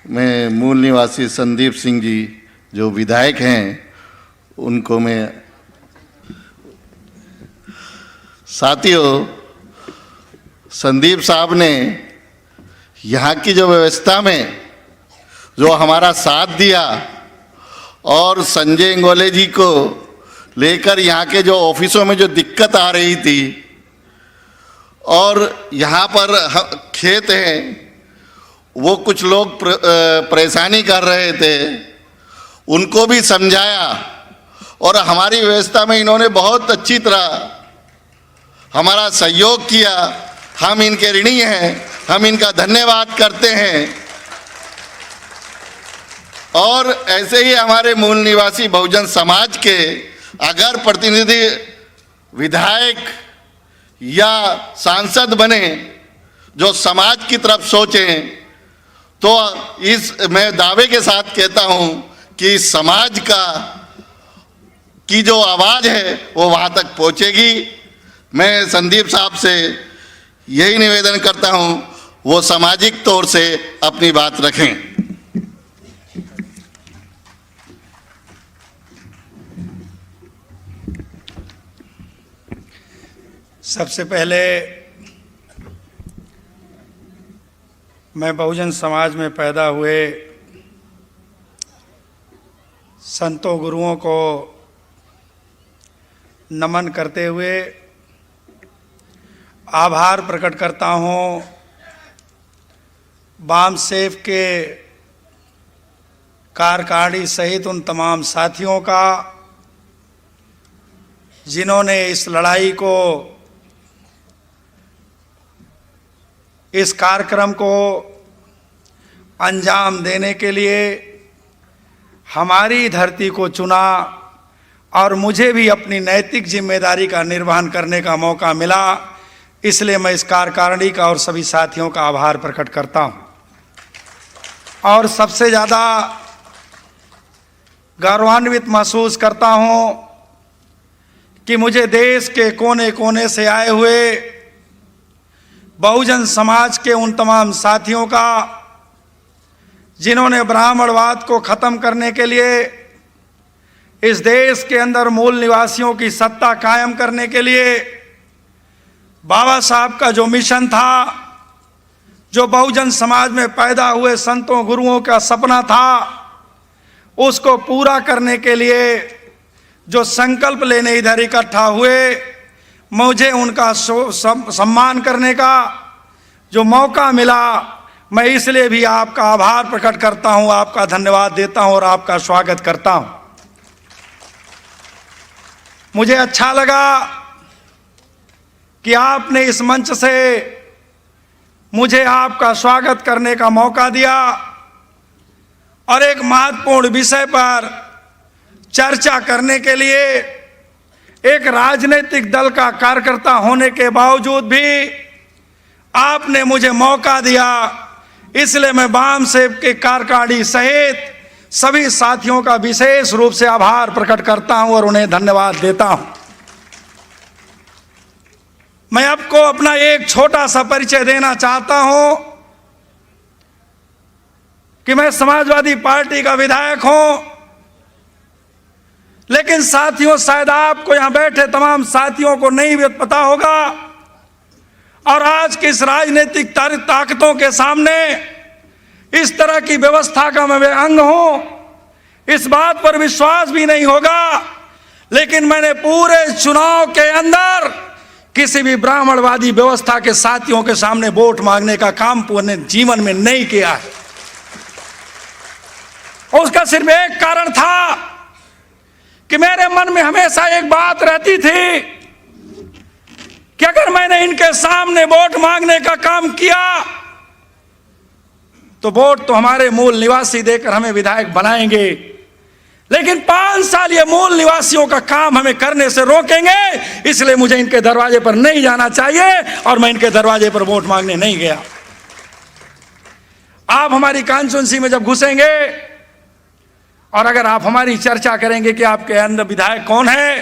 मैं मूल निवासी संदीप सिंह जी जो विधायक हैं उनको मैं, साथियों, संदीप साहब ने यहाँ की जो व्यवस्था में जो हमारा साथ दिया और संजय इंगोले जी को लेकर यहाँ के जो ऑफिसों में जो दिक्कत आ रही थी और यहाँ पर खेत हैं वो कुछ लोग परेशानी कर रहे थे, उनको भी समझाया और हमारी व्यवस्था में इन्होंने बहुत अच्छी तरह हमारा सहयोग किया। हम इनके ऋणी हैं, हम इनका धन्यवाद करते हैं। और ऐसे ही हमारे मूल निवासी बहुजन समाज के अगर प्रतिनिधि विधायक या सांसद बने जो समाज की तरफ सोचें, तो मैं दावे के साथ कहता हूं कि समाज की जो आवाज़ है वो वहां तक पहुंचेगी। मैं संदीप साहब से यही निवेदन करता हूं वो सामाजिक तौर से अपनी बात रखें। सबसे पहले मैं बहुजन समाज में पैदा हुए संतों गुरुओं को नमन करते हुए आभार प्रकट करता हूँ बामसेफ के कार्यकारिणी सहित उन तमाम साथियों का जिन्होंने इस लड़ाई को, इस कार्यक्रम को अंजाम देने के लिए हमारी धरती को चुना और मुझे भी अपनी नैतिक जिम्मेदारी का निर्वहन करने का मौका मिला। इसलिए मैं इस कार्यकारिणी का और सभी साथियों का आभार प्रकट करता हूं और सबसे ज़्यादा गौरवान्वित महसूस करता हूं कि मुझे देश के कोने कोने से आए हुए बहुजन समाज के उन तमाम साथियों का जिन्होंने ब्राह्मणवाद को ख़त्म करने के लिए, इस देश के अंदर मूल निवासियों की सत्ता कायम करने के लिए बाबा साहब का जो मिशन था, जो बहुजन समाज में पैदा हुए संतों गुरुओं का सपना था, उसको पूरा करने के लिए जो संकल्प लेने इधर इकट्ठा हुए, मुझे उनका सम्मान करने का जो मौका मिला, मैं इसलिए भी आपका आभार प्रकट करता हूं, आपका धन्यवाद देता हूं और आपका स्वागत करता हूं। मुझे अच्छा लगा कि आपने इस मंच से मुझे आपका स्वागत करने का मौका दिया और एक महत्वपूर्ण विषय पर चर्चा करने के लिए एक राजनीतिक दल का कार्यकर्ता होने के बावजूद भी आपने मुझे मौका दिया। इसलिए मैं बामसेफ के कार्यकारिणी सहित सभी साथियों का विशेष रूप से आभार प्रकट करता हूं और उन्हें धन्यवाद देता हूं। मैं आपको अपना एक छोटा सा परिचय देना चाहता हूं कि मैं समाजवादी पार्टी का विधायक हूं, लेकिन साथियों, शायद आपको यहां बैठे तमाम साथियों को नहीं भी पता होगा और आज की इस राजनीतिक ताकतों के सामने इस तरह की व्यवस्था का मैं अंग हूं, इस बात पर विश्वास भी नहीं होगा, लेकिन मैंने पूरे चुनाव के अंदर किसी भी ब्राह्मणवादी व्यवस्था के साथियों के सामने वोट मांगने का काम पूरे जीवन में नहीं किया है। उसका सिर्फ एक कारण था कि मेरे मन में हमेशा एक बात रहती थी कि अगर मैंने इनके सामने वोट मांगने का काम किया तो वोट तो हमारे मूल निवासी देकर हमें विधायक बनाएंगे, लेकिन 5 साल ये मूल निवासियों का काम हमें करने से रोकेंगे। इसलिए मुझे इनके दरवाजे पर नहीं जाना चाहिए और मैं इनके दरवाजे पर वोट मांगने नहीं गया। आप हमारी कॉन्स्टिट्यूएंसी में जब घुसेंगे और अगर आप हमारी चर्चा करेंगे कि आपके अंदर विधायक कौन है,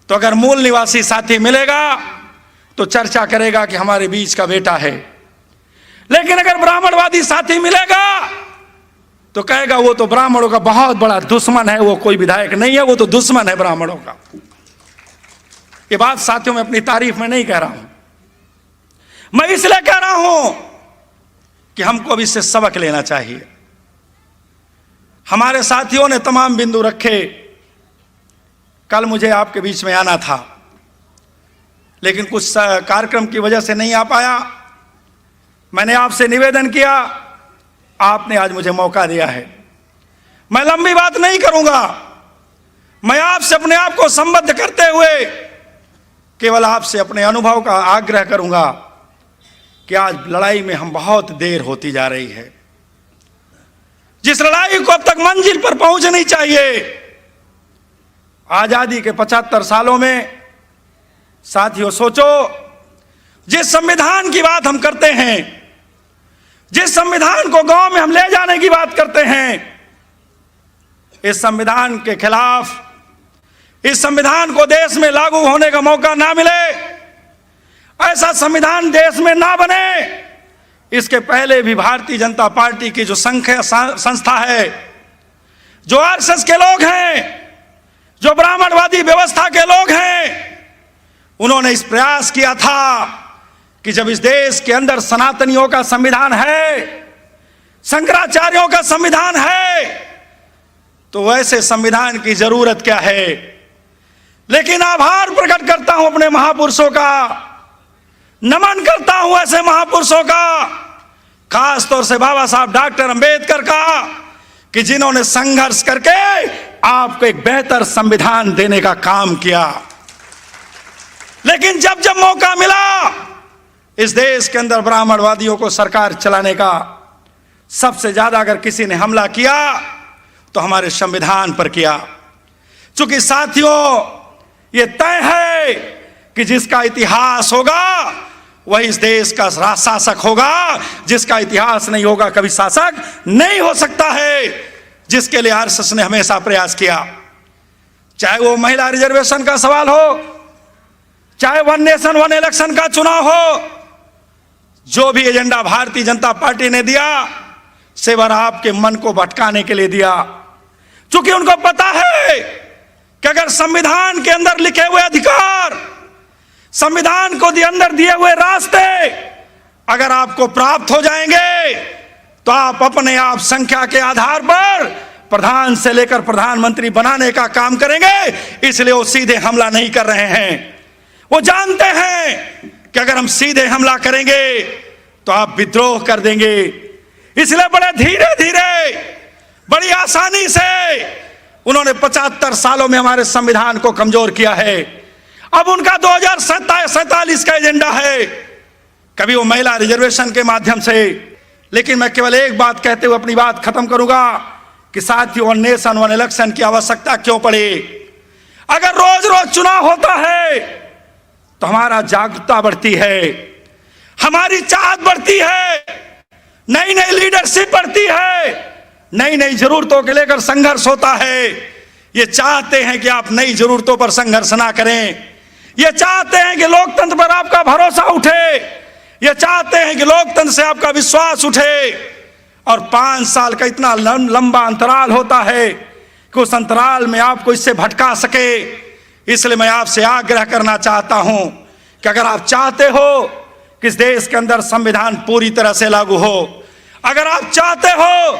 तो अगर मूल निवासी साथी मिलेगा तो चर्चा करेगा कि हमारे बीच का बेटा है, लेकिन अगर ब्राह्मणवादी साथी मिलेगा तो कहेगा वो तो ब्राह्मणों का बहुत बड़ा दुश्मन है, वो कोई विधायक नहीं है, वो तो दुश्मन है ब्राह्मणों का। ये बात साथियों में अपनी तारीफ में नहीं कह रहा हूं, मैं इसलिए कह रहा हूं कि हमको अब इससे सबक लेना चाहिए। हमारे साथियों ने तमाम बिंदु रखे। कल मुझे आपके बीच में आना था, लेकिन कुछ कार्यक्रम की वजह से नहीं आ पाया। मैंने आपसे निवेदन किया, आपने आज मुझे मौका दिया है। मैं लंबी बात नहीं करूंगा, मैं आपसे अपने आप को संबद्ध करते हुए केवल आपसे अपने अनुभव का आग्रह करूंगा कि आज लड़ाई में हम बहुत देर होती जा रही है। जिस लड़ाई को अब तक मंजिल पर पहुंचनी चाहिए, आजादी के 75 सालों में साथियों सोचो, जिस संविधान की बात हम करते हैं, जिस संविधान को गांव में हम ले जाने की बात करते हैं, इस संविधान के खिलाफ, इस संविधान को देश में लागू होने का मौका ना मिले, ऐसा संविधान देश में ना बने, इसके पहले भी भारतीय जनता पार्टी की जो संस्था है, जो आरएसएस के लोग हैं, जो ब्राह्मणवादी व्यवस्था के लोग हैं, उन्होंने इस प्रयास किया था कि जब इस देश के अंदर सनातनियों का संविधान है, शंकराचार्यों का संविधान है, तो वैसे संविधान की जरूरत क्या है। लेकिन आभार प्रकट करता हूं अपने महापुरुषों का, नमन करता हूं ऐसे महापुरुषों का, खास तौर से बाबा साहब डॉक्टर अंबेडकर का, कि जिन्होंने संघर्ष करके आपको एक बेहतर संविधान देने का काम किया। लेकिन जब जब मौका मिला इस देश के अंदर ब्राह्मणवादियों को सरकार चलाने का, सबसे ज्यादा अगर किसी ने हमला किया तो हमारे संविधान पर किया। चूंकि साथियों ये तय है कि जिसका इतिहास होगा वही इस देश का शासक होगा, जिसका इतिहास नहीं होगा कभी शासक नहीं हो सकता है, जिसके लिए आरएसएस ने हमेशा प्रयास किया। चाहे वो महिला रिजर्वेशन का सवाल हो, चाहे वन नेशन वन इलेक्शन का चुनाव हो, जो भी एजेंडा भारतीय जनता पार्टी ने दिया सेवर आपके मन को भटकाने के लिए दिया। चूंकि उनको पता है कि अगर संविधान के अंदर लिखे हुए अधिकार, संविधान को अंदर दिए हुए रास्ते अगर आपको प्राप्त हो जाएंगे तो आप अपने आप संख्या के आधार पर प्रधान से लेकर प्रधानमंत्री बनाने का काम करेंगे। इसलिए वो सीधे हमला नहीं कर रहे हैं। वो जानते हैं कि अगर हम सीधे हमला करेंगे तो आप विद्रोह कर देंगे। इसलिए बड़े धीरे धीरे, बड़ी आसानी से उन्होंने 75 सालों में हमारे संविधान को कमजोर किया है। अब उनका 2047 का एजेंडा है, कभी वो महिला रिजर्वेशन के माध्यम से। लेकिन मैं केवल एक बात कहते हुए अपनी बात खत्म करूंगा कि साथियों, वन नेशन वन इलेक्शन की आवश्यकता क्यों पड़े। अगर रोज रोज चुनाव होता है तो हमारा जागरूकता बढ़ती है, हमारी चाहत बढ़ती है, नई नई लीडरशिप बढ़ती है, नई नई जरूरतों के लेकर संघर्ष होता है। ये चाहते हैं कि आप नई जरूरतों पर संघर्ष ना करें, ये चाहते हैं कि लोकतंत्र पर आपका भरोसा उठे, ये चाहते हैं कि लोकतंत्र से आपका विश्वास उठे। और 5 साल का इतना लंबा अंतराल होता है कि उस अंतराल में आपको इससे भटका सके। इसलिए मैं आपसे आग्रह करना चाहता हूं कि अगर आप चाहते हो कि इस देश के अंदर संविधान पूरी तरह से लागू हो, अगर आप चाहते हो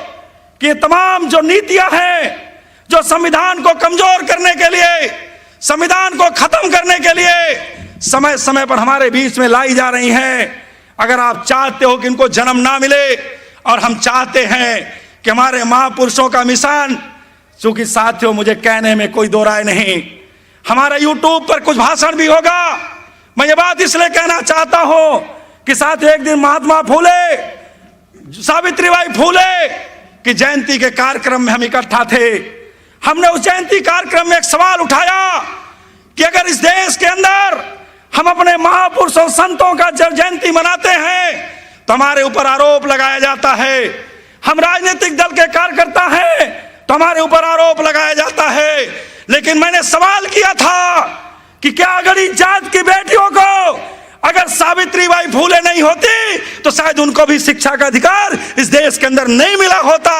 कि ये तमाम जो नीतियां हैं जो संविधान को कमजोर करने के लिए, संविधान को खत्म करने के लिए समय समय पर हमारे बीच में लाई जा रही हैं, अगर आप चाहते हो कि इनको जन्म ना मिले, और हम चाहते हैं कि हमारे महापुरुषों का मिशन, चूंकि साथियों मुझे कहने में कोई दो राय नहीं, हमारा यूट्यूब पर कुछ भाषण भी होगा। मैं ये बात इसलिए कहना चाहता हूं कि साथियों, एक दिन महात्मा फूले, सावित्रीबाई फूले की जयंती के कार्यक्रम में हम इकट्ठा थे। हमने उस जयंती कार्यक्रम में एक सवाल उठाया कि अगर इस देश के अंदर हम अपने महापुरुषों संतों का जब जयंती मनाते हैं तो हमारे ऊपर आरोप लगाया जाता है, हम राजनीतिक दल के कार्यकर्ता हैं तो हमारे ऊपर आरोप लगाया जाता है। लेकिन मैंने सवाल किया था कि क्या गरीब जात की बेटियों को अगर सावित्रीबाई फूले नहीं होती तो शायद उनको भी शिक्षा का अधिकार इस देश के अंदर नहीं मिला होता।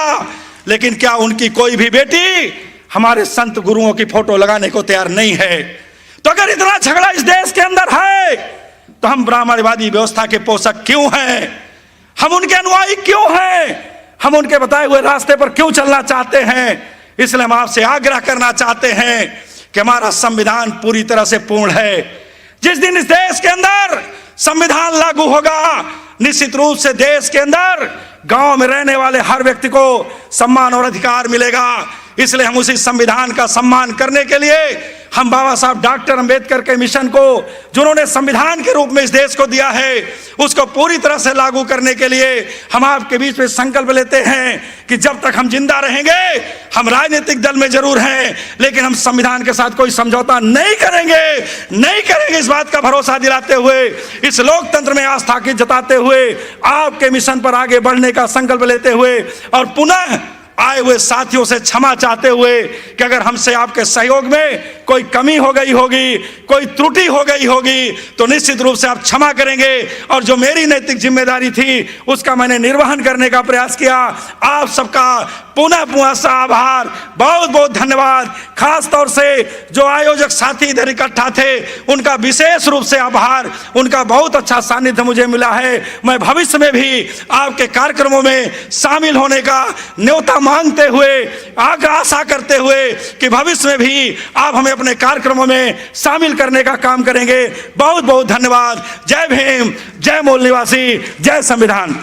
लेकिन क्या उनकी कोई भी बेटी हमारे संत गुरुओं की फोटो लगाने को तैयार नहीं है? तो अगर इतना झगड़ा इस देश के अंदर है तो हम ब्राह्मणवादी व्यवस्था के पोषक क्यों हैं? हम उनके अनुयायी क्यों हैं? हम उनके बताए हुए रास्ते पर क्यों चलना चाहते हैं? इसलिए हम आपसे आग्रह करना चाहते हैं कि हमारा संविधान पूरी तरह से पूर्ण है। जिस दिन इस देश के अंदर संविधान लागू होगा, निश्चित रूप से देश के अंदर गांव में रहने वाले हर व्यक्ति को सम्मान और अधिकार मिलेगा। इसलिए हम उसी संविधान का सम्मान करने के लिए हम बाबा साहब डॉक्टर अंबेडकर के मिशन को, जिन्होंने संविधान के रूप में इस देश को दिया है, उसको पूरी तरह से लागू करने के लिए हम आपके बीच में संकल्प लेते हैं कि जब तक हम जिंदा रहेंगे, हम राजनीतिक दल में जरूर हैं, लेकिन हम संविधान के साथ कोई समझौता नहीं करेंगे। इस बात का भरोसा दिलाते हुए, इस लोकतंत्र में आस्था की जताते हुए, आपके मिशन पर आगे बढ़ने का संकल्प लेते हुए और पुनः आए हुए साथियों से क्षमा चाहते हुए कि अगर हमसे आपके सहयोग में कोई कमी हो गई होगी, कोई त्रुटि हो गई होगी, तो निश्चित रूप से आप क्षमा करेंगे और जो मेरी नैतिक जिम्मेदारी थी उसका मैंने निर्वहन करने का प्रयास किया। आप सबका पुनः सा आभार, बहुत बहुत धन्यवाद। खास तौर से जो आयोजक साथी इधर इकट्ठा थे उनका विशेष रूप से आभार। उनका बहुत अच्छा सानिध्य मुझे मिला है। मैं भविष्य में भी आपके कार्यक्रमों में शामिल होने का न्योता मांगते हुए, आशा करते हुए कि भविष्य में भी आप हमें अपने कार्यक्रमों में शामिल करने का काम करेंगे। बहुत बहुत धन्यवाद। जय भीम, जय मूल निवासी, जय संविधान।